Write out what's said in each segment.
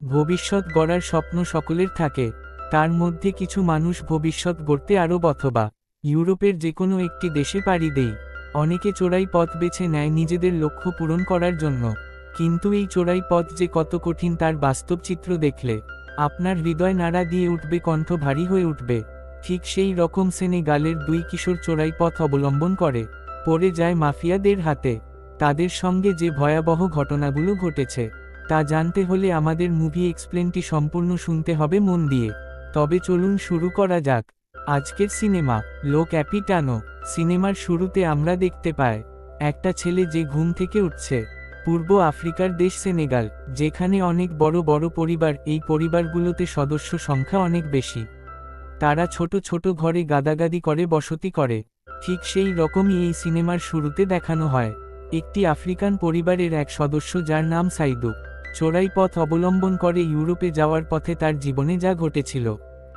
ভবিষ্যৎ গড়ার স্বপ্ন সকলের থাকে, তার মধ্যে কিছু মানুষ ভবিষ্যৎ গড়তে আরব অথবা ইউরোপের যে কোনো একটি দেশে পাড়ি দেয়। অনেকে চোরাই পথ বেছে নেয় নিজেদের লক্ষ্য পূরণ করার জন্য, কিন্তু এই চোরাই পথ যে কত কঠিন তার বাস্তব চিত্র দেখলে আপনার হৃদয় নাড়া দিয়ে উঠবে, কণ্ঠ ভারী হয়ে উঠবে। ঠিক সেই রকম সেনেগালের দুই কিশোর চোরাই পথ অবলম্বন করে পড়ে যায় মাফিয়াদের হাতে। তাদের সঙ্গে যে ভয়াবহ ঘটনাগুলো ঘটেছে তা জানতে হলে আমাদের মুভি এক্সপ্লেনটি সম্পূর্ণ শুনতে হবে মন দিয়ে। তবে চলুন শুরু করা যাক আজকের সিনেমা লো ক্যাপিটানো। সিনেমার শুরুতে আমরা দেখতে পাই একটা ছেলে যে ঘুম থেকে উঠছে। পূর্ব আফ্রিকার দেশ সেনেগাল, যেখানে অনেক বড় বড় পরিবার, এই পরিবারগুলোতে সদস্য সংখ্যা অনেক বেশি। তারা ছোট ছোট ঘরে গাদাগাদি করে বসতি করে। ঠিক সেই রকমই এই সিনেমার শুরুতে দেখানো হয় একটি আফ্রিকান পরিবারের এক সদস্য যার নাম সাইদু চোরাই পথ অবলম্বন করে ইউরোপে যাওয়ার পথে তার জীবনে যা ঘটেছিল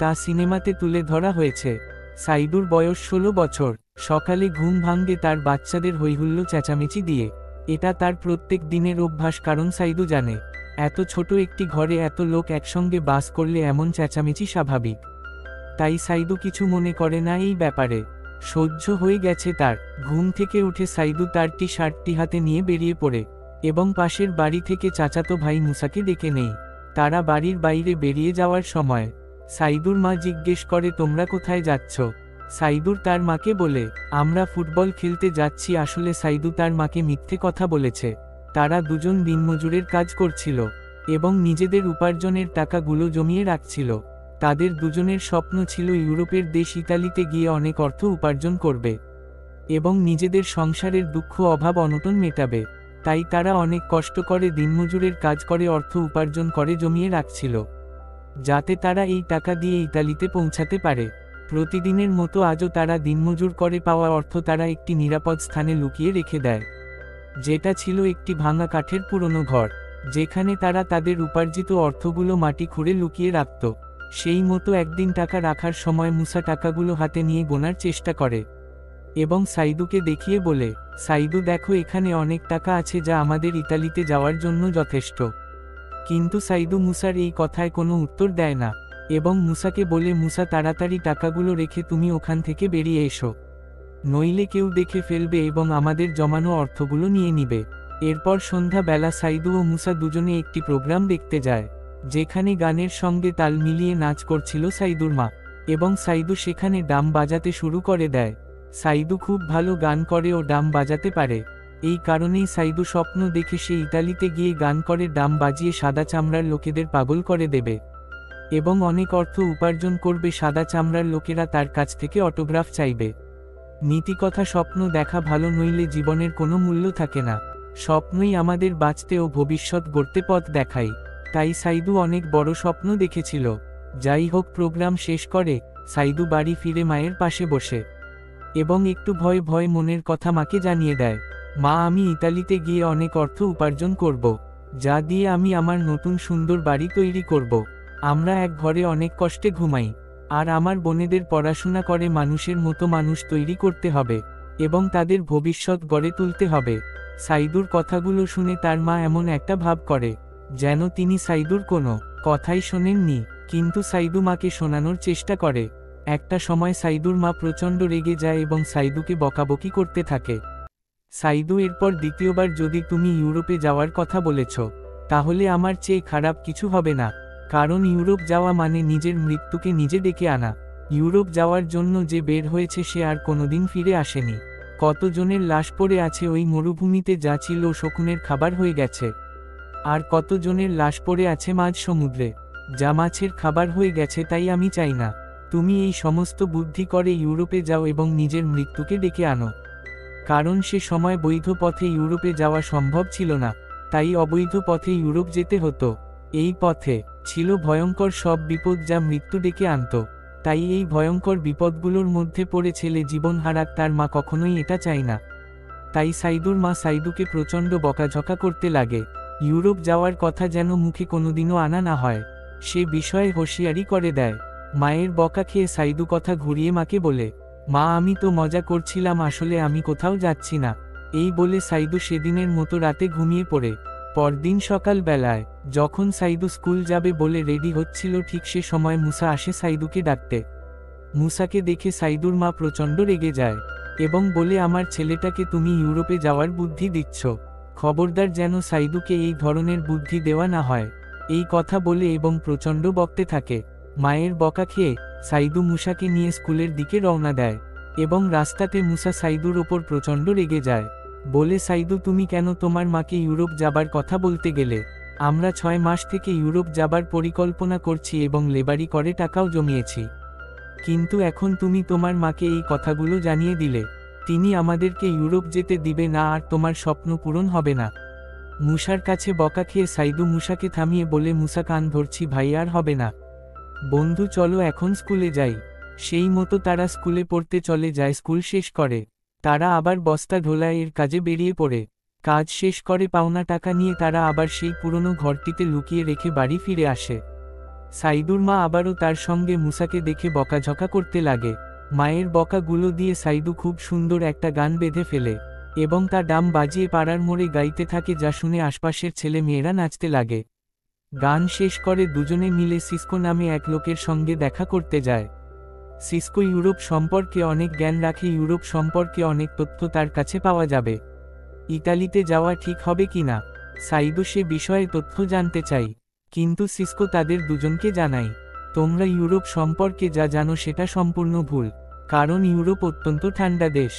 তা সিনেমাতে তুলে ধরা হয়েছে। সাইদুর বয়স 16 বছর। সকালে ঘুম ভাঙে তার বাচ্চাদের হৈহুল্লো চেঁচামেচি দিয়ে। এটা তার প্রত্যেক দিনের অভ্যাস, কারণ সাইদু জানে এত ছোট একটি ঘরে এত লোক একসঙ্গে বাস করলে এমন চেঁচামেচি স্বাভাবিক। তাই সাইদু কিছু মনে করে না এই ব্যাপারে, সহ্য হয়ে গেছে তার। ঘুম থেকে উঠে সাইদু তার টি-শার্টটি হাতে নিয়ে বেরিয়ে পড়ে এবং পাশের বাড়ি থেকে চাচাতো ভাই মুসাকে ডেকে নেই। তারা বাড়ির বাইরে বেরিয়ে যাওয়ার সময় সাইদুর মা জিজ্ঞেস করে, তোমরা কোথায় যাচ্ছ? সাইদুর তার মাকে বলে, আমরা ফুটবল খেলতে যাচ্ছি। আসলে সাইদু তার মাকে মিথ্যে কথা বলেছে। তারা দুজন দিনমজুরের কাজ করছিল এবং নিজেদের উপার্জনের টাকাগুলো জমিয়ে রাখছিল। তাদের দুজনের স্বপ্ন ছিল ইউরোপের দেশ ইতালিতে গিয়ে অনেক অর্থ উপার্জন করবে এবং নিজেদের সংসারের দুঃখ অভাব অনটন মেটাবে। তাই তারা অনেক কষ্ট করে দিনমজুরের কাজ করে অর্থ উপার্জন করে জমিয়ে রাখছিল, যাতে তারা এই টাকা দিয়ে ইতালিতে পৌঁছাতে পারে। প্রতিদিনের মতো আজও তারা দিনমজুর করে পাওয়া অর্থ তারা একটি নিরাপদ স্থানে লুকিয়ে রেখে দেয়, যেটা ছিল একটি ভাঙা কাঠের পুরনো ঘর, যেখানে তারা তাদের উপার্জিত অর্থগুলো মাটি খুঁড়ে লুকিয়ে রাখত। সেই মতো একদিন টাকা রাখার সময় মুসা টাকাগুলো হাতে নিয়ে গোনার চেষ্টা করে এবং সাইদুকে দেখিয়ে বলে, সাইদু দেখো, এখানে অনেক টাকা আছে যা আমাদের ইতালিতে যাওয়ার জন্য যথেষ্ট। কিন্তু সাইদু মুসার এই কথায় কোনো উত্তর দেয় না এবং মুসাকে বলে, মুসা তাড়াতাড়ি টাকাগুলো রেখে তুমি ওখান থেকে বেরিয়ে এসো, নইলে কেউ দেখে ফেলবে এবং আমাদের জমানো অর্থগুলো নিয়ে নিবে। এরপর সন্ধ্যা বেলা সাইদু ও মুসা দুজনে একটি প্রোগ্রাম দেখতে যায়, যেখানে গানের সঙ্গে তাল মিলিয়ে নাচ করছিল সাইদুর মা, এবং সাইদু সেখানে ডাম বাজাতে শুরু করে দেয়। সাইদু খুব ভালো গান করে ও ডাম বাজাতে পারে। এই কারণেই সাইদু স্বপ্ন দেখে সে ইতালিতে গিয়ে গান করে ডাম বাজিয়ে সাদা চামড়ার লোকেদের পাগল করে দেবে এবং অনেক অর্থ উপার্জন করবে। সাদা চামড়ার লোকেরা তার কাছ থেকে অটোগ্রাফ চাইবে। নীতিকথা, স্বপ্ন দেখা ভালো, নইলে জীবনের কোনো মূল্য থাকে না। স্বপ্নই আমাদের বাঁচতে ও ভবিষ্যৎ গড়তে পথ দেখায়। তাই সাইদু অনেক বড় স্বপ্ন দেখেছিল। যাই হোক, প্রোগ্রাম শেষ করে সাইদু বাড়ি ফিরে মায়ের পাশে বসে এবং একটু ভয় ভয় মনের কথা মাকে জানিয়ে দেয়, মা, আমি ইতালিতে গিয়ে অনেক অর্থ উপার্জন করব, যা দিয়ে আমি আমার নতুন সুন্দর বাড়ি তৈরি করব। আমরা এক ঘরে অনেক কষ্টে ঘুমাই, আর আমার বোনেদের পড়াশোনা করে মানুষের মতো মানুষ তৈরি করতে হবে এবং তাদের ভবিষ্যৎ গড়ে তুলতে হবে। সাইদুর কথাগুলো শুনে তার মা এমন একটা ভাব করে যেন তিনি সাইদুর কোনো কথাই শোনেননি, কিন্তু সাইদু মাকে শোনানোর চেষ্টা করে। একটা সময় সাইদুর মা প্রচণ্ড রেগে যায় এবং সাইদুকে বকাবকি করতে থাকে। সাইদু এরপর দ্বিতীয়বার, যদি তুমি ইউরোপে যাওয়ার কথা বলেছ, তাহলে আমার চেয়ে খারাপ কিছু হবে না, কারণ ইউরোপ যাওয়া মানে নিজের মৃত্যুকে নিজে ডেকে আনা। ইউরোপ যাওয়ার জন্য যে বের হয়েছে সে আর কোনোদিন ফিরে আসেনি। কতজনের লাশ পড়ে আছে ওই মরুভূমিতে, যা ছিল শকুনের খাবার হয়ে গেছে, আর কতজনের লাশ পড়ে আছে মাঝ সমুদ্রে, যা মাছের খাবার হয়ে গেছে। তাই আমি চাই না তুমি এই সমস্ত বুদ্ধি করে ইউরোপে যাও এবং নিজের মৃত্যুকে ডেকে আনো, কারণ সে সময় বৈধ পথে ইউরোপে যাওয়া সম্ভব ছিল না, তাই অবৈধ পথে ইউরোপ যেতে হতো। এই পথে ছিল ভয়ঙ্কর সব বিপদ যা মৃত্যু ডেকে আনত। তাই এই ভয়ঙ্কর বিপদগুলোর মধ্যে পড়ে ছেলে জীবন হারাক তার মা কখনোই এটা চায় না। তাই সাইদুর মা সাইদুকে প্রচণ্ড বকাঝকা করতে লাগে। ইউরোপ যাওয়ার কথা যেন মুখে কোনোদিনও আনা না হয়, সে বিষয়ে হুঁশিয়ারি করে দেয়। মায়ের বকা খেয়ে সাইদু কথা ঘুরিয়ে মাকে বলে, মা, আমি তো মজা করছিলাম, আসলে আমি কোথাও যাচ্ছি না। এই বলে সাইদু সেদিনের মতো রাতে ঘুমিয়ে পড়ে। পরদিন সকালবেলায় যখন সাইদু স্কুল যাবে বলে রেডি হচ্ছিল ঠিক সে সময় মুসা আসে সাইদুকে ডাকতে। মুসাকে দেখে সাইদুর মা প্রচণ্ড রেগে যায় এবং বলে, আমার ছেলেটাকে তুমি ইউরোপে যাওয়ার বুদ্ধি দিচ্ছ, খবরদার যেন সাইদুকে এই ধরনের বুদ্ধি দেওয়া না হয়। এই কথা বলে এবং প্রচণ্ড বকতে থাকে। মায়ের বকা খেয়ে সাইদু মুসাকে নিয়ে স্কুলের দিকে রওনা দেয় এবং রাস্তাতে মুসা সাইদুর ওপর প্রচণ্ড রেগে যায়, বলে, সাইদু তুমি কেন তোমার মাকে ইউরোপ যাবার কথা বলতে গেলে? আমরা 6 মাস থেকে ইউরোপ যাবার পরিকল্পনা করছি এবং লেবারি করে টাকাও জমিয়েছি, কিন্তু এখন তুমি তোমার মাকে এই কথাগুলো জানিয়ে দিলে। তিনি আমাদেরকে ইউরোপ যেতে দিবে না আর তোমার স্বপ্ন পূরণ হবে না। মুসার কাছে বকা খেয়ে সাইদু মুসাকে থামিয়ে বলে, মুসা কান ধরছি ভাই, আর হবে না। বন্ধু চলো এখন স্কুলে যাই। সেই মতো তারা স্কুলে পড়তে চলে যায়। স্কুল শেষ করে তারা আবার বস্তা ঢোলাইয়ের কাজে বেরিয়ে পড়ে। কাজ শেষ করে পাওনা টাকা নিয়ে তারা আবার সেই পুরনো ঘরটিতে লুকিয়ে রেখে বাড়ি ফিরে আসে। সাইদুর মা আবারও তার সঙ্গে মুসাকে দেখে বকাঝকা করতে লাগে। মায়ের বকাগুলো দিয়ে সাইদু খুব সুন্দর একটা গান বেঁধে ফেলে এবং তা ডাম বাজিয়ে পাড়ার মোড়ে গাইতে থাকে, যা শুনে আশপাশের ছেলে মেয়েরা নাচতে লাগে। গান শেষ করে দুজনে মিলে সিসকো নামে এক লোকের সঙ্গে দেখা করতে যায়। সিসকো ইউরোপ সম্পর্কে অনেক জ্ঞান রাখে, ইউরোপ সম্পর্কে অনেক তথ্য তার কাছে পাওয়া যাবে। ইতালিতে যাওয়া ঠিক হবে কিনা সাইদু সে বিষয়ে তথ্য জানতে চাই, কিন্তু সিসকো তাদের দুজনকে জানায়, তোমরা ইউরোপ সম্পর্কে যা জানো সেটা সম্পূর্ণ ভুল, কারণ ইউরোপ অত্যন্ত ঠান্ডা দেশ।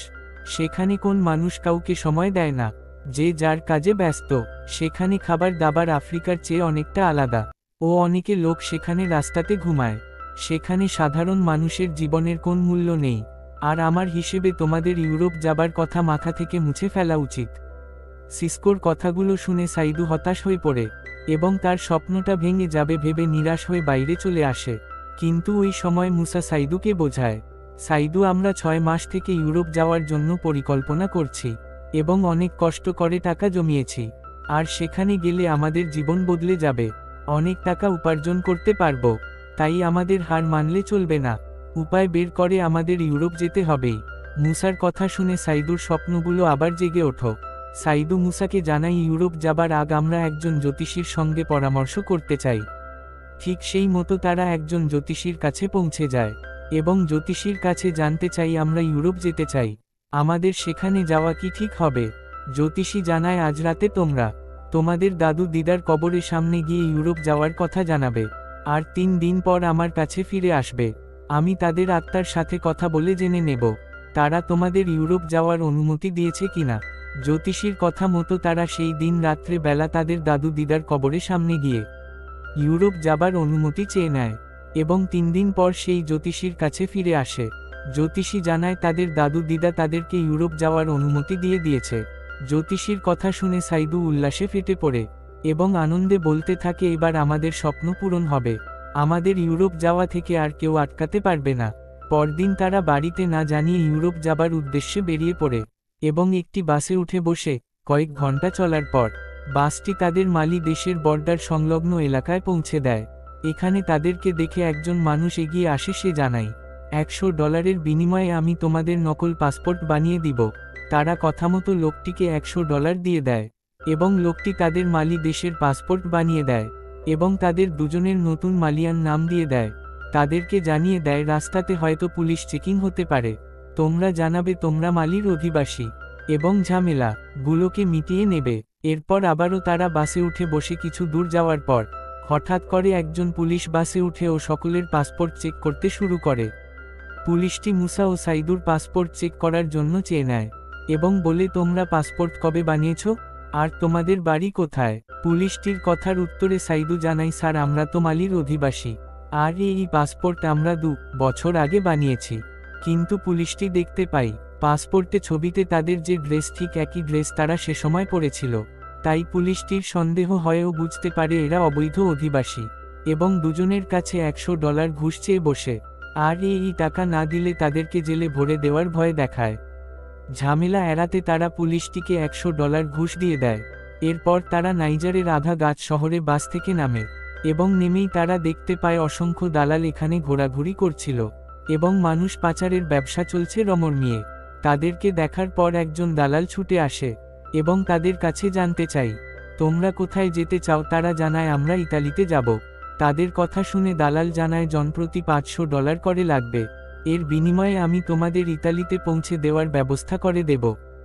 সেখানে কোন মানুষ কাউকে সময় দেয় না, যে যার কাজে ব্যস্ত। সেখানে খাবার দাবার আফ্রিকার চেয়ে অনেকটা আলাদা, ও অনেকে লোক সেখানে রাস্তাতে ঘুমায়। সেখানে সাধারণ মানুষের জীবনের কোন মূল্য নেই। আর আমার হিসেবে তোমাদের ইউরোপ যাবার কথা মাথা থেকে মুছে ফেলা উচিত। সিসকোর কথাগুলো শুনে সাইদু হতাশ হয়ে পড়ে এবং তার স্বপ্নটা ভেঙে যাবে ভেবে নিরাশ হয়ে বাইরে চলে আসে। কিন্তু ওই সময় মুসা সাইদুকে বোঝায়, সাইদু আমরা 6 মাস থেকে ইউরোপ যাওয়ার জন্য পরিকল্পনা করছি এবং অনেক কষ্ট করে টাকা জমিয়েছি। আর সেখানে গেলে আমাদের জীবন বদলে যাবে, অনেক টাকা উপার্জন করতে পারবো। তাই আমাদের হার মানলে চলবে না, উপায় বের করে আমাদের ইউরোপ যেতে হবেই। মুসার কথা শুনে সাইদুর স্বপ্নগুলো আবার জেগে ওঠে। সাইদু মুসাকে জানাই, ইউরোপ যাবার আগ আমরা একজন জ্যোতিষীর সঙ্গে পরামর্শ করতে চাই। ঠিক সেই মতো তারা একজন জ্যোতিষীর কাছে পৌঁছে যায় এবং জ্যোতিষীর কাছে জানতে চাই আমরা ইউরোপ যেতে চাই, আমাদের সেখানে যাওয়া কি ঠিক হবে? জ্যোতিষী জানায়, আজ রাতে তোমরা তোমাদের দাদু দিদার কবরের সামনে গিয়ে ইউরোপ যাওয়ার কথা জানাবে আর 3 দিন পর আমার কাছে ফিরে আসবে। আমি তাদের আত্মার সাথে কথা বলে জেনে নেব তারা তোমাদের ইউরোপ যাওয়ার অনুমতি দিয়েছে কিনা। জ্যোতিষীর কথা মতো তারা সেই দিন রাত্রে বেলা তাদের দাদু দিদার কবরের সামনে গিয়ে ইউরোপ যাবার অনুমতি চেয়ে নেয় এবং 3 দিন পর সেই জ্যোতিষীর কাছে ফিরে আসে। জ্যোতিষী জানায় তাদের দাদু দিদা তাদেরকে ইউরোপ যাওয়ার অনুমতি দিয়ে দিয়েছে। জ্যোতিষীর কথা শুনে সাইদু উল্লাসে ফেটে পড়ে এবং আনন্দে বলতে থাকে, এবার আমাদের স্বপ্ন পূরণ হবে, আমাদের ইউরোপ যাওয়া থেকে আর কেউ আটকাতে পারবে না। পরদিন তারা বাড়িতে না জানিয়ে ইউরোপ যাবার উদ্দেশ্যে বেরিয়ে পড়ে এবং একটি বাসে উঠে বসে কয়েক ঘন্টা চলার পর বাসটি তাদের মালি দেশের বর্ডার সংলগ্ন এলাকায় পৌঁছে দেয়। এখানে তাদেরকে দেখে একজন মানুষ এগিয়ে আসে। সে জানায়, $100 বিনিময়ে আমি তোমাদের নকল পাসপোর্ট বানিয়ে দিব। তারা কথামতো লোকটিকে $100 দিয়ে দেয় এবং লোকটি তাদের মালি দেশের পাসপোর্ট বানিয়ে দেয় এবং তাদের দুজনের নতুন মালিয়ান নাম দিয়ে দেয়। তাদেরকে জানিয়ে দেয় রাস্তাতে হয়তো পুলিশ চেকিং হতে পারে, তোমরা জানাবে তোমরা মালির অধিবাসী এবং ঝামেলা গুলোকে মিটিয়ে নেবে। এরপর আবারও তারা বাসে উঠে বসে কিছু দূর যাওয়ার পর হঠাৎ করে একজন পুলিশ বাসে উঠে ও সকলের পাসপোর্ট চেক করতে শুরু করে। পুলিশটি মুসা ও সাইদুর পাসপোর্ট চেক করার জন্য চেয়ে নেয় এবং বলে, তোমরা পাসপোর্ট কবে বানিয়েছ আর তোমাদের বাড়ি কোথায়? পুলিশটির কথার উত্তরে সাইদু জানাই, স্যার আমরা তো মালির অধিবাসী আর এই পাসপোর্ট আমরা 2 বছর আগে বানিয়েছি। কিন্তু পুলিশটি দেখতে পাই পাসপোর্টে ছবিতে তাদের যে ড্রেস ঠিক একই ড্রেস তারা সে সময় পরেছিল। তাই পুলিশটির সন্দেহ হয়েও বুঝতে পারে এরা অবৈধ অধিবাসী এবং দুজনের কাছে $100 ঘুষ চেয়ে বসে আর এই টাকা না দিলে তাদেরকে জেলে ভরে দেওয়ার ভয় দেখায়। ঝামেলা এড়াতে তারা পুলিশটিকে $100 ঘুষ দিয়ে দেয়। এরপর তারা নাইজারের আধা গাছ শহরে বাস থেকে নামে এবং নেমেই তারা দেখতে পায় অসংখ্য দালাল এখানে ঘোরাঘুরি করছিল এবং মানুষ পাচারের ব্যবসা চলছে রমরমিয়ে। তাদেরকে দেখার পর একজন দালাল ছুটে আসে এবং তাদের কাছে জানতে চাই তোমরা কোথায় যেতে চাও? তারা জানায় আমরা ইতালিতে যাব। তাদের কথা শুনে দালাল জানায় জনপ্রতি $500 করে লাগবে। এর বিনিময়ে আমি তোমাদের ইতালিতে পৌঁছে দেওয়ার ব্যবস্থা করে দেব।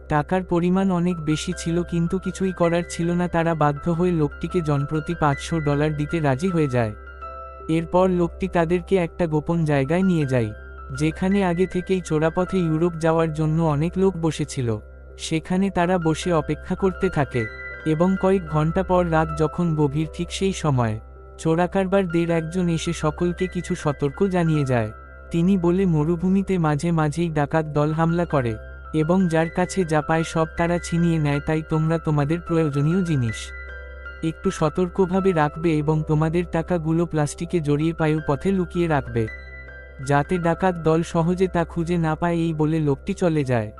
টাকার পরিমাণ অনেক বেশি ছিল, কিন্তু কিছুই করার ছিল না। তারা বাধ্য হয়ে লোকটিকে জনপ্রতি $500 দিতে রাজি হয়ে যায়। এরপর লোকটি তাদেরকে একটা গোপন জায়গায় নিয়ে যায়, যেখানে আগে থেকেই চোরাপথে ইউরোপ যাওয়ার জন্য অনেক লোক বসেছিল। সেখানে তারা বসে অপেক্ষা করতে থাকে, এবং কয়েক ঘন্টা পর রাত যখন গভীর, ঠিক সেই সময় চোরাকারবারদের একজন এসে সকলকে কিছু সতর্ক জানিয়ে যায়। তিনি বলে মরুভূমিতে মাঝে মাঝেই ডাকাত দল হামলা করে, এবং যার কাছে যা পায় সব তারা ছিনিয়ে নেয়। তাই তোমরা তোমাদের প্রয়োজনীয় জিনিস একটু সতর্কভাবে রাখবে এবং তোমাদের টাকাগুলো প্লাস্টিকে জড়িয়ে পায়ুপথে লুকিয়ে রাখবে, যাতে ডাকাত দল সহজে তা খুঁজে না পায়। এই বলে লোকটি চলে যায়।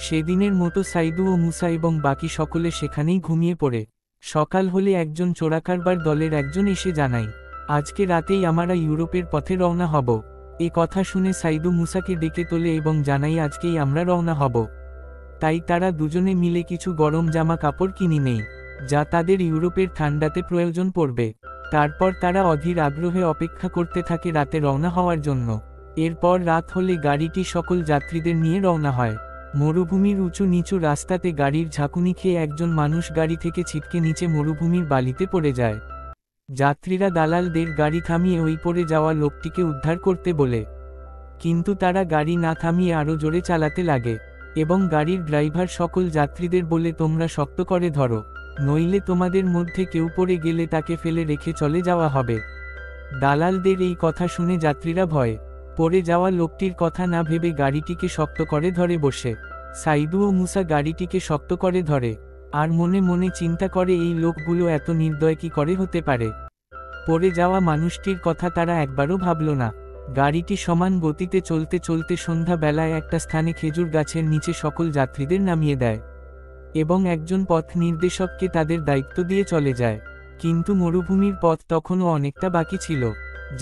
সেদিনের মতো সাইদু ও মুসা এবং বাকি সকলে সেখানেই ঘুমিয়ে পড়ে। সকাল হলে একজন চোরাকারবার দলের একজন এসে জানায়, আজকে রাতেই আমরা ইউরোপের পথে রওনা হব। এ কথা শুনে সাইদু মুসাকে ডেকে তোলে এবং জানাই আজকেই আমরা রওনা হব। তাই তারা দুজনে মিলে কিছু গরম জামা কাপড় কিনে নেয়, যা তাদের ইউরোপের ঠান্ডাতে প্রয়োজন পড়বে। তারপর তারা অধীর আগ্রহে অপেক্ষা করতে থাকে রাতে রওনা হওয়ার জন্য। এরপর রাত হলে গাড়িটি সকল যাত্রীদের নিয়ে রওনা হয়। মরুভূমির উঁচু নিচু রাস্তাতে গাড়ির ঝাঁকুনি খেয়ে একজন মানুষ গাড়ি থেকে ছিটকে নিচে মরুভূমির বালিতে পড়ে যায়। যাত্রীরা দালালদের গাড়ি থামিয়ে ওই পড়ে যাওয়া লোকটিকে উদ্ধার করতে বলে, কিন্তু তারা গাড়ি না থামিয়ে আরও জোরে চালাতে লাগে, এবং গাড়ির ড্রাইভার সকল যাত্রীদের বলে তোমরা শক্ত করে ধরো, নইলে তোমাদের মধ্যে কেউ পড়ে গেলে তাকে ফেলে রেখে চলে যাওয়া হবে। দালালদের এই কথা শুনে যাত্রীরা ভয়ে পড়ে যাওয়া লোকটির কথা না ভেবে গাড়িটিকে শক্ত করে ধরে বসে। সাইদু ও মুসা গাড়িটিকে শক্ত করে ধরে, আর মনে মনে চিন্তা করে এই লোকগুলো এত নির্দয় কি করে হতে পারে। পড়ে যাওয়া মানুষটির কথা তারা একবারও ভাবল না। গাড়িটি সমান গতিতে চলতে চলতে সন্ধ্যা বেলায় একটা স্থানে খেজুর গাছের নিচে সকল যাত্রীদের নামিয়ে দেয়, এবং একজন পথ নির্দেশককে তাদের দায়িত্ব দিয়ে চলে যায়। কিন্তু মরুভূমির পথ তখনও অনেকটা বাকি ছিল।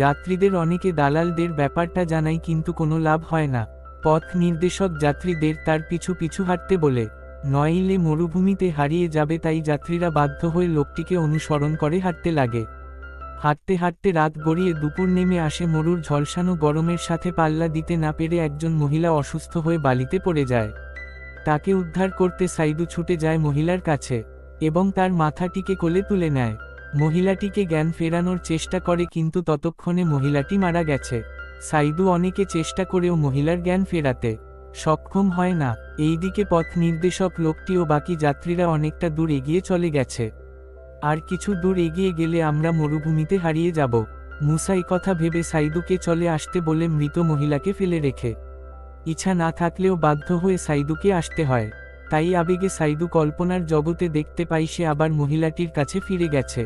যাত্রীদের অনেকে দালালদের ব্যাপারটা জানায়, কিন্তু কোনো লাভ হয় না। পথ নির্দেশক যাত্রীদের তার পিছু পিছু হাঁটতে বলে, নইলে মরুভূমিতে হারিয়ে যাবে। তাই যাত্রীরা বাধ্য হয়ে লোকটিকে অনুসরণ করে হাঁটতে লাগে। হাঁটতে হাঁটতে রাত গড়িয়ে দুপুর নেমে আসে। মরুর ঝলসানো গরমের সাথে পাল্লা দিতে না পেরে একজন মহিলা অসুস্থ হয়ে বালিতে পড়ে যায়। তাকে উদ্ধার করতে সাইদু ছুটে যায় মহিলার কাছে, এবং তার মাথাটিকে কোলে তুলে নেয়। মহিলাটিকে জ্ঞান ফেরানোর চেষ্টা করে, কিন্তু ততক্ষণে মহিলাটি মারা গেছে। সাইদু অনেকে চেষ্টা করেও মহিলার জ্ঞান ফেরাতে সক্ষম হয় না। এইদিকে পথ নির্দেশক লোকটি ও বাকি যাত্রীরা অনেকটা দূর এগিয়ে চলে গেছে। আর কিছু দূর এগিয়ে গেলে আমরা মরুভূমিতে হারিয়ে যাব। মুসা এই কথা ভেবে সাইদুকে চলে আসতে বলে মৃত মহিলাকে ফেলে রেখে, ইচ্ছা না থাকলেও বাধ্য হয়ে সাইদুকে আসতে হয়। তাই আবেগে সাইদু কল্পনার জগতে দেখতে পাই সে আবার মহিলাটির কাছে ফিরে গেছে।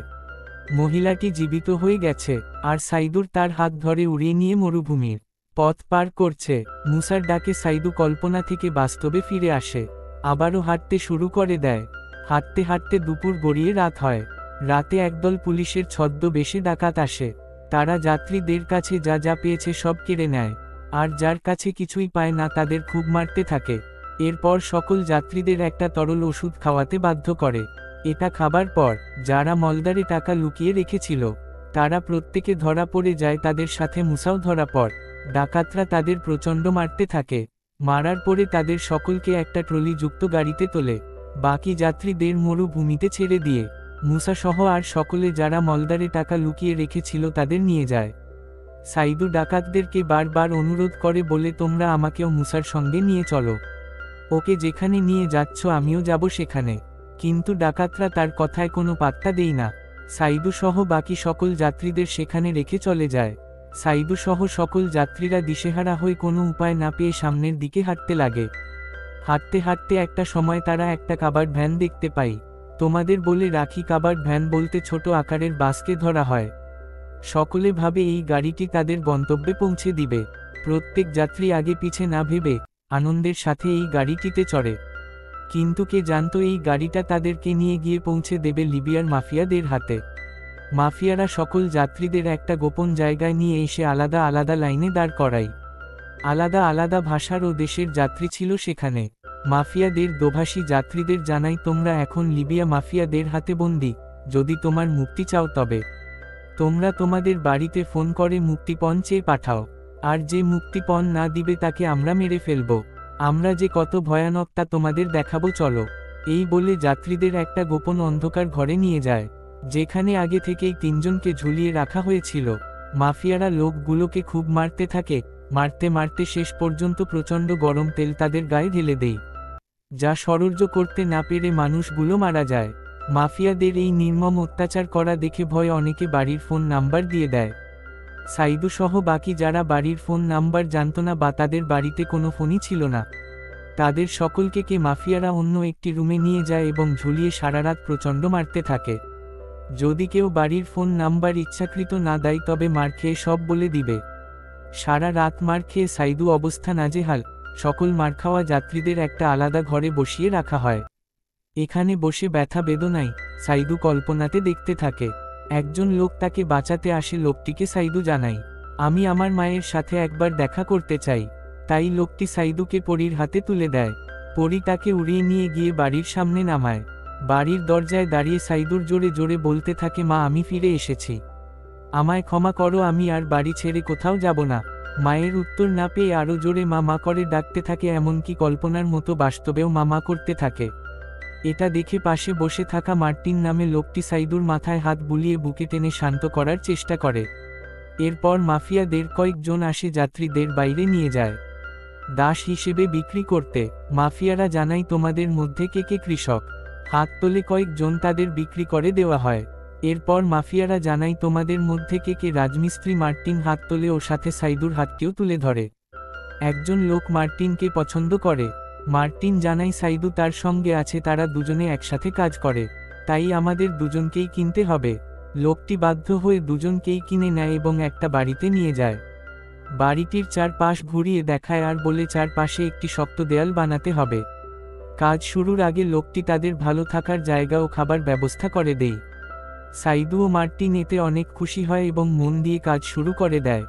মহিলাটি জীবিত হয়ে গেছে, আর সাইদুর তার হাত ধরে উড়িয়ে নিয়ে মরুভূমির পথ পার করছে। মুসার ডাকে সাইদু কল্পনা থেকে বাস্তবে ফিরে আসে, আবারও হাঁটতে শুরু করে দেয়। হাঁটতে হাঁটতে দুপুর গড়িয়ে রাত হয়। রাতে একদল পুলিশের ছদ্মবেশে ডাকাত আসে। তারা যাত্রীদের কাছে যা যা পেয়েছে সব কেড়ে নেয়, আর যার কাছে কিছুই পায় না তাদের খুব মারতে থাকে। এরপর সকল যাত্রীদের একটা তরল ওষুধ খাওয়াতে বাধ্য করে। এটা খাবার পর যারা মলদারে টাকা লুকিয়ে রেখেছিল তারা প্রত্যেকে ধরা পড়ে যায়। তাদের সাথে মুসাও ধরা পড়ে। ডাকাতরা তাদের প্রচণ্ড মারতে থাকে। মারার পরে তাদের সকলকে একটা ট্রলিযুক্ত গাড়িতে তোলে। বাকি যাত্রীদের মরুভূমিতে ছেড়ে দিয়ে মুসা সহ আর সকলে যারা মলদারে টাকা লুকিয়ে রেখেছিল তাদের নিয়ে যায়। সাইদু ডাকাতদেরকে বারবার অনুরোধ করে, বলে তোমরা আমাকেও মুসার সঙ্গে নিয়ে চলো, ওকে যেখানে নিয়ে যাচ্ছ আমিও যাব সেখানে। কিন্তু ডাকাতরা তার কথায় কোনো পাত্তা দেয় না। সাইদু সহ বাকি সকল যাত্রীদের সেখানে রেখে চলে যায়। সাইদু সহ সকল যাত্রীরা দিশেহারা হয়ে কোনো উপায় না পেয়ে সামনের দিকে হাঁটতে লাগে। হাঁটতে হাঁটতে একটা সময় তারা একটা কাবার্ড ভ্যান দেখতে পাই। তোমাদের বলে রাখি, কাবার্ড ভ্যান বলতে ছোট আকারের বাসকে ধরা হয়। সকলে ভাবে এই গাড়িটি তাদের গন্তব্যে পৌঁছে দিবে। প্রত্যেক যাত্রী আগে পিছে না ভেবে আনন্দের সাথে এই গাড়িটিতে চড়ে। কিন্তু কে জানতো এই গাড়িটা তাদেরকে নিয়ে গিয়ে পৌঁছে দেবে লিবিয়ার মাফিয়াদের হাতে। মাফিয়ারা সকল যাত্রীদের একটা গোপন জায়গায় নিয়ে এসে আলাদা আলাদা লাইনে দাঁড় করায়। আলাদা আলাদা ভাষার ও দেশের যাত্রী ছিল সেখানে। মাফিয়াদের দোভাষী যাত্রীদের জানাই তোমরা এখন লিবিয়া মাফিয়াদের হাতে বন্দী, যদি তোমার মুক্তি চাও তবে তোমরা তোমাদের বাড়িতে ফোন করে মুক্তিপণ চেয়ে পাঠাও, আর যে মুক্তিপণ না দিবে তাকে আমরা মেরে ফেলব। আমরা যে কত ভয়ানক তা তোমাদের দেখাবো চলো। এই বলে যাত্রীদের একটা গোপন অন্ধকার ঘরে নিয়ে যায়, যেখানে আগে থেকেই 3 জনকে ঝুলিয়ে রাখা হয়েছিল। মাফিয়ারা লোকগুলোকে খুব মারতে থাকে, মারতে মারতে শেষ পর্যন্ত প্রচণ্ড গরম তেল তাদের গায়ে ঢেলে দেয়, যা সহ্য করতে না পেরে মানুষগুলো মারা যায়। মাফিয়াদের এই নির্মম অত্যাচার করা দেখে ভয়ে অনেকে বাড়ির ফোন নাম্বার দিয়ে দেয়। সাইদু সহ বাকি যারা বাড়ির ফোন নাম্বার জানত না বা তাদের বাড়িতে কোনো ফোনই ছিল না, তাদের সকলকে মাফিয়ারা অন্য একটি রুমে নিয়ে যায় এবং ঝুলিয়ে সারা রাত প্রচণ্ড মারতে থাকে। যদি কেউ বাড়ির ফোন নাম্বার ইচ্ছাকৃত না দেয় তবে মার খেয়ে সব বলে দিবে। সারা রাত মার খেয়ে সাইদু অবস্থা নাজেহাল। সকল মার খাওয়া যাত্রীদের একটা আলাদা ঘরে বসিয়ে রাখা হয়। এখানে বসে ব্যথা বেদনায় সাইদু কল্পনাতে দেখতে থাকে। একজন লোক তাকে বাঁচাতে আসে। লোকটিকে সাইদু জানায়, আমি আমার মায়ের সাথে একবার দেখা করতে চাই। তাই লোকটি সাইদুকে পরীর হাতে তুলে দেয়। পরী তাকে উড়িয়ে নিয়ে গিয়ে বাড়ির সামনে নামায়। বাড়ির দরজায় দাঁড়িয়ে সাইদুর জোরে জোরে বলতে থাকে, মা আমি ফিরে এসেছি, আমায় ক্ষমা করো, আমি আর বাড়ি ছেড়ে কোথাও যাব না। মায়ের উত্তর না পেয়ে আরও জোরে মা মা করে ডাকতে থাকে, এমনকি কল্পনার মতো বাস্তবেও মা মা করতে থাকে। এটা দেখে পাশে বসে থাকা মার্টিন নামে লোকটি সাইদুর মাথায় হাত বুলিয়ে বুকে টেনে শান্ত করার চেষ্টা করে। এরপর মাফিয়াদের কয়েকজন আসে যাত্রীদের বাইরে নিয়ে যায় দাস হিসেবে বিক্রি করতে। মাফিয়ারা জানায় তোমাদের মধ্যে কে কে কৃষক, হাত তোলে কয়েকজন, তাদের বিক্রি করে দেওয়া হয়। এরপর মাফিয়ারা জানায় তোমাদের মধ্যে কে কে রাজমিস্ত্রি, মার্টিন হাত তোলে ও সাথে সাইদুর হাতটিও তুলে ধরে। একজন লোক মার্টিনকে পছন্দ করে। মার্টিন জানায় সাইদু তার সঙ্গে আছে, তারা দুজনে একসাথে কাজ করে, তাই আমাদের দুজনকেই কিনতে হবে। লোকটি বাধ্য হয়ে দুজনকেই কিনে নেয় এবং একটা বাড়িতে নিয়ে যায়। বাড়িটির চারপাশ ঘুরিয়ে দেখায় আর বলে চারপাশে একটি শক্ত দেয়াল বানাতে হবে। কাজ শুরুর আগে লোকটি তাদের ভালো থাকার জায়গা ও খাবার ব্যবস্থা করে দেয়। সাইদু ও মার্টিন এতে অনেক খুশি হয় এবং মন দিয়ে কাজ শুরু করে দেয়।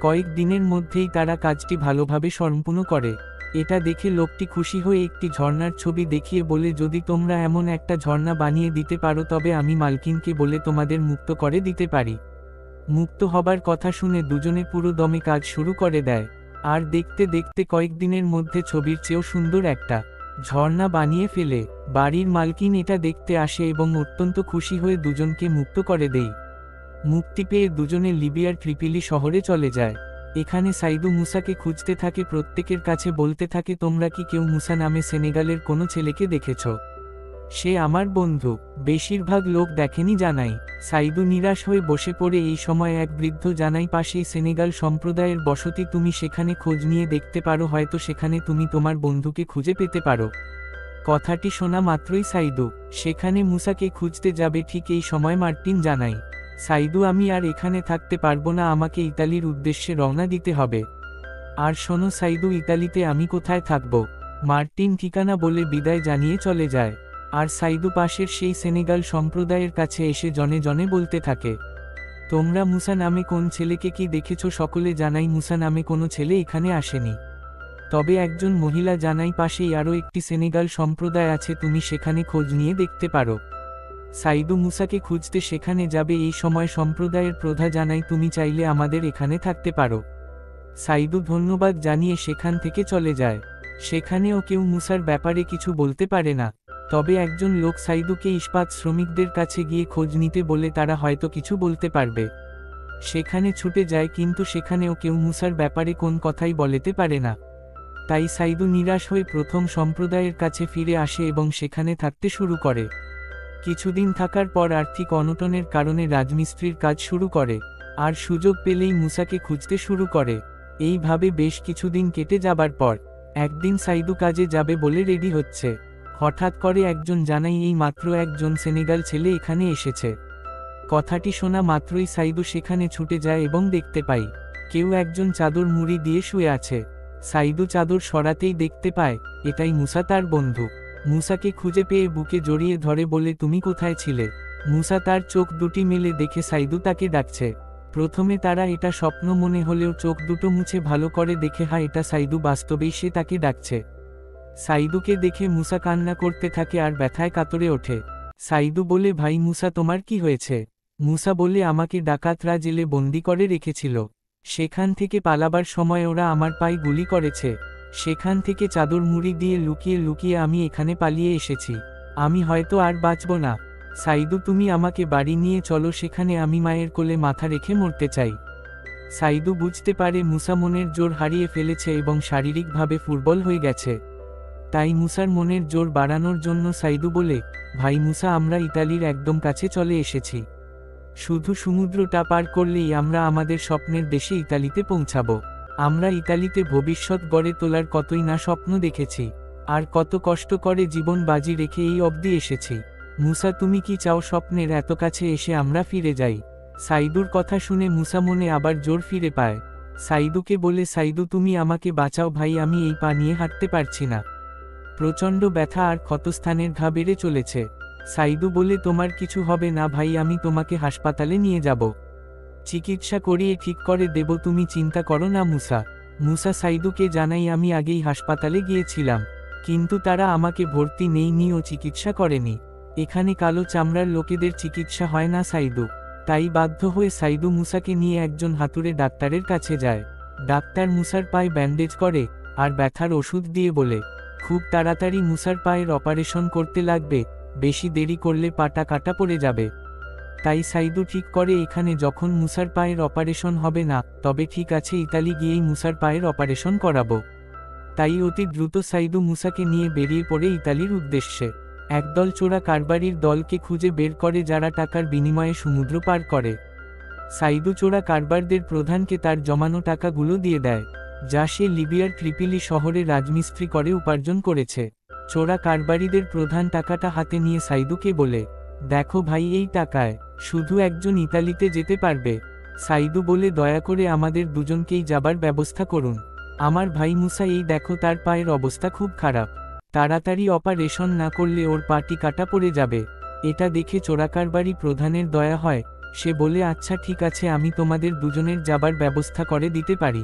কয়েক দিনের মধ্যেই তারা কাজটি ভালোভাবে সম্পূর্ণ করে। এটা দেখে লোকটি খুশি হয়ে একটি ঝর্ণার ছবি দেখিয়ে বলে, যদি তোমরা এমন একটা ঝর্ণা বানিয়ে দিতে পারো তবে আমি মালকিনকে বলে তোমাদের মুক্ত করে দিতে পারি। মুক্ত হবার কথা শুনে দুজনে পুরো দমে কাজ শুরু করে দেয়। আর দেখতে দেখতে কয়েকদিনের মধ্যে ছবির চেয়েও সুন্দর একটা ঝর্ণা বানিয়ে ফেলে। বাড়ির মালকিন এটা দেখতে আসে এবং অত্যন্ত খুশি হয়ে দুজনকে মুক্ত করে দেয়। মুক্তি পেয়ে দুজনে লিবিয়ার ট্রিপলি শহরে চলে যায়। এখানে সাইদু মুসাকে খুঁজতে থাকে, প্রত্যেকের কাছে বলতে থাকে, তোমরা কি কেউ মুসা নামে সেনেগালের কোনো ছেলেকে দেখেছ? সে আমার বন্ধু। বেশিরভাগ লোক দেখেনি জানাই। সাইদু নিরাশ হয়ে বসে পড়ে। এই সময় এক বৃদ্ধ জানাই, পাশেই সেনেগাল সম্প্রদায়ের বসতি, তুমি সেখানে খোঁজ নিয়ে দেখতে পারো, হয়তো সেখানে তুমি তোমার বন্ধুকে খুঁজে পেতে পারো। কথাটি শোনা মাত্রই সাইদু সেখানে মুসাকে খুঁজতে যাবে। ঠিক এই সময় মার্টিন জানাই, সাইদু আমি আর এখানে থাকতে পারবো না, আমাকে ইতালির উদ্দেশ্যে রওনা দিতে হবে। আর শোনো সাইদু, ইতালিতে আমি কোথায় থাকব? মার্টিন ঠিকানা বলে বিদায় জানিয়ে চলে যায়। আর সাইদু পাশের সেই সেনেগাল সম্প্রদায়ের কাছে এসে জনে জনে বলতে থাকে, তোমরা মুসা নামে কোন ছেলেকে কি দেখেছ? সকলে জানাই মুসা নামে কোনো ছেলে এখানে আসেনি। তবে একজন মহিলা জানাই, পাশেই আরও একটি সেনেগাল সম্প্রদায় আছে, তুমি সেখানে খোঁজ নিয়ে দেখতে পারো। সাইদু মুসাকে খুঁজতে সেখানে যাবে। এই সময় সম্প্রদায়ের প্রধান জানাই, তুমি চাইলে আমাদের এখানে থাকতে পারো। সাইদু ধন্যবাদ জানিয়ে সেখান থেকে চলে যায়। সেখানেও কেউ মুসার ব্যাপারে কিছু বলতে পারে না। তবে একজন লোক সাইদুকে ইস্পাত শ্রমিকদের কাছে গিয়ে খোঁজ নিতে বলে, তারা হয়তো কিছু বলতে পারবে। সেখানে ছুটে যায়, কিন্তু সেখানেও কেউ মুসার ব্যাপারে কোন কথাই বলতে পারে না। তাই সাইদু নিরাশ হয়ে প্রথম সম্প্রদায়ের কাছে ফিরে আসে এবং সেখানে থাকতে শুরু করে। কিছুদিন থাকার পর আর্থিক অনটনের কারণে রাজমিস্ত্রির কাজ শুরু করে, আর সুযোগ পেলেই মুসাকে খুঁজতে শুরু করে। এইভাবে বেশ কিছুদিন কেটে যাবার পর একদিন সাইদু কাজে যাবে বলে রেডি হচ্ছে। হঠাৎ করে একজন জানাই, এই মাত্র একজন সেনেগাল ছেলে এখানে এসেছে। কথাটি শোনা মাত্রই সাইদু সেখানে ছুটে যায় এবং দেখতে পাই কেউ একজন চাদর মুড়ি দিয়ে শুয়ে আছে। সাইদু চাদর সরাতেই দেখতে পায় এটাই মুসা, তার বন্ধু। মুসাকে খুঁজে পেয়ে বুকে জড়িয়ে ধরে বলে, তুমি কোথায় ছিলে? মুসা তার চোখ দুটি মেলে দেখে সাইদু তাকে ডাকছে। প্রথমে তারা এটা স্বপ্ন মনে হলেও চোখ দুটো মুছে ভালো করে দেখে, হ্যাঁ এটা সাইদু, বাস্তবেই সে তাকে ডাকছে। সাইদুকে দেখে মুসা কান্না করতে থাকে আর ব্যথায় কাতরে ওঠে। সাইদু বলে, ভাই মুসা তোমার কি হয়েছে? মুসা বলে, আমাকে ডাকাতরা জেলে বন্দি করে রেখেছিল। সেখান থেকে পালাবার সময় ওরা আমার পায়ে গুলি করেছে। সেখান থেকে চাদর মুড়ি দিয়ে লুকিয়ে লুকিয়ে আমি এখানে পালিয়ে এসেছি। আমি হয়তো আর বাঁচব না। সাইদু তুমি আমাকে বাড়ি নিয়ে চলো, সেখানে আমি মায়ের কোলে মাথা রেখে মরতে চাই। সাইদু বুঝতে পারে মুসা মনের জোর হারিয়ে ফেলেছে এবং শারীরিকভাবে দুর্বল হয়ে গেছে। তাই মুসার মনের জোর বাড়ানোর জন্য সাইদু বলে, ভাই মুসা আমরা ইতালির একদম কাছে চলে এসেছি। শুধু সমুদ্রটা পার করলেই আমরা আমাদের স্বপ্নের দেশে ইতালিতে পৌঁছাবো। আমরা ইতালিতে ভবিষ্যৎ গড়ে তোলার কতই না স্বপ্ন দেখেছি, আর কত কষ্ট করে জীবন বাজি রেখে এই অবধি এসেছি। মুসা তুমি কি চাও স্বপ্নের এত কাছে এসে আমরা ফিরে যাই? সাইদুর কথা শুনে মুসা মনে আবার জোর ফিরে পায়। সাইদুকে বলে, সাইদু তুমি আমাকে বাঁচাও ভাই, আমি এই পা নিয়ে হাঁটতে পারছি না। প্রচণ্ড ব্যথা আর ক্ষতস্থানের ঘা বেড়ে চলেছে। সাইদু বলে, তোমার কিছু হবে না ভাই, আমি তোমাকে হাসপাতালে নিয়ে যাব, চিকিৎসা করিয়ে ঠিক করে দেব, তুমি চিন্তা করো না মুসা। মুসা সাইদুকে জানাই, আমি আগেই হাসপাতালে গিয়েছিলাম, কিন্তু তারা আমাকে ভর্তি নেয়নি ও চিকিৎসা করেনি। এখানে কালো চামড়ার লোকেদের চিকিৎসা হয় না সাইদু। তাই বাধ্য হয়ে সাইদু মুসাকে নিয়ে একজন হাতুড়ে ডাক্তারের কাছে যায়। ডাক্তার মুসার পায়ে ব্যান্ডেজ করে আর ব্যথার ওষুধ দিয়ে বলে, খুব তাড়াতাড়ি মুসার পায়ের অপারেশন করতে লাগবে, বেশি দেরি করলে পাটা কাটা পড়ে যাবে। তাই সাইদু ঠিক করে এখানে যখন মুসার পায়ের অপারেশন হবে না, তবে ঠিক আছে ইতালি গিয়েই মুসার পায়ের অপারেশন করাবো। তাই অতি দ্রুত সাইদু মুসাকে নিয়ে বেরিয়ে পড়ে ইতালির উদ্দেশ্যে। একদল চোরা কারবারির দলকে খুঁজে বের করে যারা টাকার বিনিময়ে সমুদ্র পার করে। সাইদু চোরা কারবারদের প্রধানকে তার জমানো টাকাগুলো দিয়ে দেয়, যা সে লিবিয়ার ট্রিপলি শহরে রাজমিস্ত্রি করে উপার্জন করেছে। চোরা কারবারিদের প্রধান টাকাটা হাতে নিয়ে সাইদুকে বলে, দেখো ভাই এই টাকায় শুধু একজন ইতালিতে যেতে পারবে। সাইদু বলে, দয়া করে আমাদের দুজনকেই যাবার ব্যবস্থা করুন। আমার ভাই মুসা এই দেখো তার পায়ের অবস্থা খুব খারাপ, তাড়াতাড়ি অপারেশন না করলে ওর পাটি কাটা পড়ে যাবে। এটা দেখে চোরাকারবারি প্রধানের দয়া হয়। সে বলে, আচ্ছা ঠিক আছে, আমি তোমাদের দুজনের যাবার ব্যবস্থা করে দিতে পারি,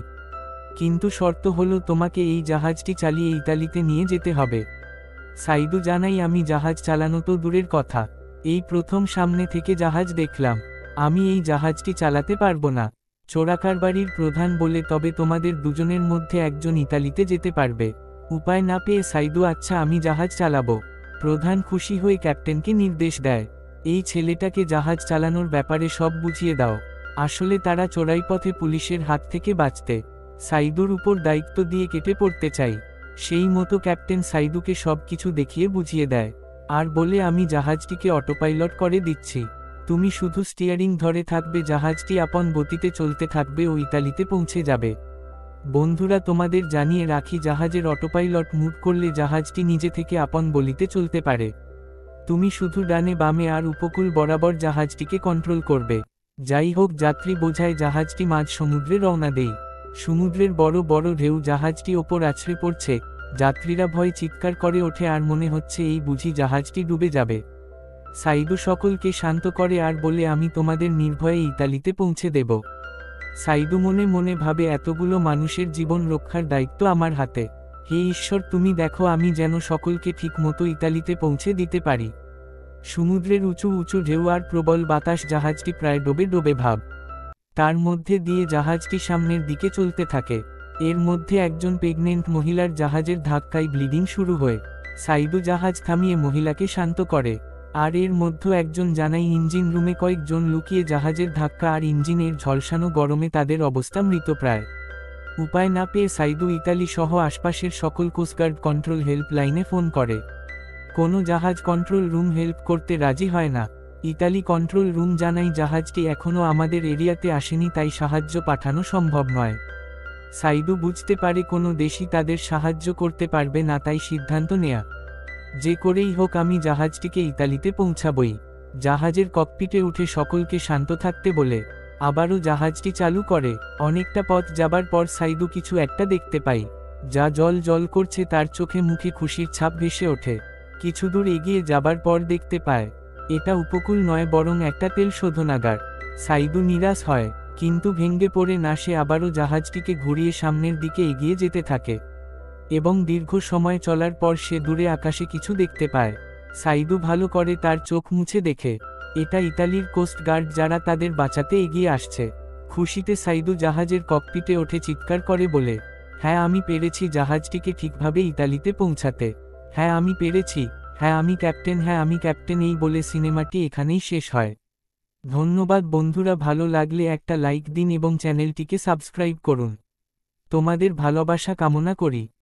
কিন্তু শর্ত হলো তোমাকে এই জাহাজটি চালিয়ে ইতালিতে নিয়ে যেতে হবে। সাইদু জানাই, আমি জাহাজ চালানো তো দূরের কথা, এই প্রথম সামনে থেকে জাহাজ দেখলাম, আমি এই জাহাজটি চালাতে পারবো না। চোরাকারবারির প্রধান বলে, তবে তোমাদের দুজনের মধ্যে একজন ইতালিতে যেতে পারবে। উপায় না পেয়ে সাইদু, আচ্ছা আমি জাহাজ চালাবো। প্রধান খুশি হয়ে ক্যাপ্টেনকে নির্দেশ দেয়, এই ছেলেটাকে জাহাজ চালানোর ব্যাপারে সব বুঝিয়ে দাও। আসলে তারা চোরাইপথে পুলিশের হাত থেকে বাঁচতে সাইদুর উপর দায়িত্ব দিয়ে কেটে পড়তে চাই। সেই মতো ক্যাপ্টেন সাইদুকে সব কিছু দেখিয়ে বুঝিয়ে দেয় আর বলে, আমি জাহাজটিকে অটোপাইলট করে দিচ্ছি, তুমি শুধু স্টিয়ারিং ধরে থাকবে, জাহাজটি আপন গতিতে চলতে থাকবে ও ইতালিতে পৌঁছে যাবে। বন্ধুরা তোমাদের জানিয়ে রাখি, জাহাজের অটোপাইলট মুভ করলে জাহাজটি নিজে থেকে আপন গতিতে চলতে পারে। তুমি শুধু ডানে বামে আর উপকূল বরাবর জাহাজটিকে কন্ট্রোল করবে। যাই হোক, যাত্রী বোঝায় জাহাজটি মাঝ সমুদ্রে রওনা দেই। সমুদ্রের বড় বড় ঢেউ জাহাজটি ওপর আছড়ে পড়ছে, যাত্রীরা ভয়ে চিৎকার করে ওঠে আর মনে হচ্ছে এই বুঝি জাহাজটি ডুবে যাবে। সাইদু সকলকে শান্ত করে আর বলে, আমি তোমাদের নির্ভয়ে ইতালিতে পৌঁছে দেব। সাইদু মনে মনে ভাবে, এতগুলো মানুষের জীবন রক্ষার দায়িত্ব আমার হাতে, হে ঈশ্বর তুমি দেখো আমি যেন সকলকে ঠিক মতো ইতালিতে পৌঁছে দিতে পারি। সমুদ্রের উঁচু উঁচু ঢেউ আর প্রবল বাতাস জাহাজটি প্রায় ডোবে ডোবে ভাব। তার মধ্যে দিয়ে জাহাজটি সামনের দিকে চলতে থাকে। এর মধ্যে একজন প্রেগনেন্ট মহিলার জাহাজের ধাক্কায় ব্লিডিং শুরু হয়। সাইদু জাহাজ থামিয়ে মহিলাকে শান্ত করে, আর এর মধ্যে একজন জানাই ইঞ্জিন রুমে কয়েকজন লুকিয়ে জাহাজের ধাক্কা আর ইঞ্জিনের ঝলসানো গরমে তাদের অবস্থা মৃতপ্রায়। উপায় না পেয়ে সাইদু ইতালি সহ আশপাশের সকল কোস্টগার্ড কন্ট্রোল হেল্পলাইনে ফোন করে। কোনো জাহাজ কন্ট্রোল রুম হেল্প করতে রাজি হয় না। ইতালি কন্ট্রোল রুম জানাই, জাহাজটি এখনও আমাদের এরিয়াতে আসেনি, তাই সাহায্য পাঠানো সম্ভব নয়। সাইদু বুঝতে পারে কোনো দেশই তাদের সাহায্য করতে পারবে না, তাই সিদ্ধান্ত নেয়া, যে করেই হোক আমি জাহাজটিকে ইতালিতে পৌঁছাবই। জাহাজের ককপিটে উঠে সকলকে শান্ত থাকতে বলে আবারও জাহাজটি চালু করে। অনেকটা পথ যাবার পর সাইদু কিছু একটা দেখতে পাই, যা জল জল করছে। তার চোখে মুখে খুশির ছাপ ভেসে ওঠে। কিছু দূর এগিয়ে যাবার পর দেখতে পায় এটা উপকূল নয়, বরং একটা তেল শোধনাগার। সাইদু নিরাশ হয়, কিন্তু ভেঙে পড়ে না, সে আবারও জাহাজটিকে ঘুরিয়ে সামনের দিকে এগিয়ে যেতে থাকে। এবং দীর্ঘ সময় চলার পর সে দূরে আকাশে কিছু দেখতে পায়। সাইদু ভালো করে তার চোখ মুছে দেখে এটা ইতালির কোস্ট গার্ড, যারা তাদের বাঁচাতে এগিয়ে আসছে। খুশিতে সাইদু জাহাজের ককপিটে ওঠে, চিৎকার করে বলে, হ্যাঁ আমি পেরেছি জাহাজটিকে ঠিকভাবে ইতালিতে পৌঁছাতে। হ্যাঁ আমি পেরেছি, হ্যাঁ আমি ক্যাপ্টেন, হ্যাঁ আমি ক্যাপ্টেন। এই বলে সিনেমাটি এখানেই শেষ হয়। ধন্যবাদ বন্ধুরা, ভালো লাগলে একটা লাইক দিন এবং চ্যানেলটিকে সাবস্ক্রাইব করুন। তোমাদের ভালোবাসা কামনা করি।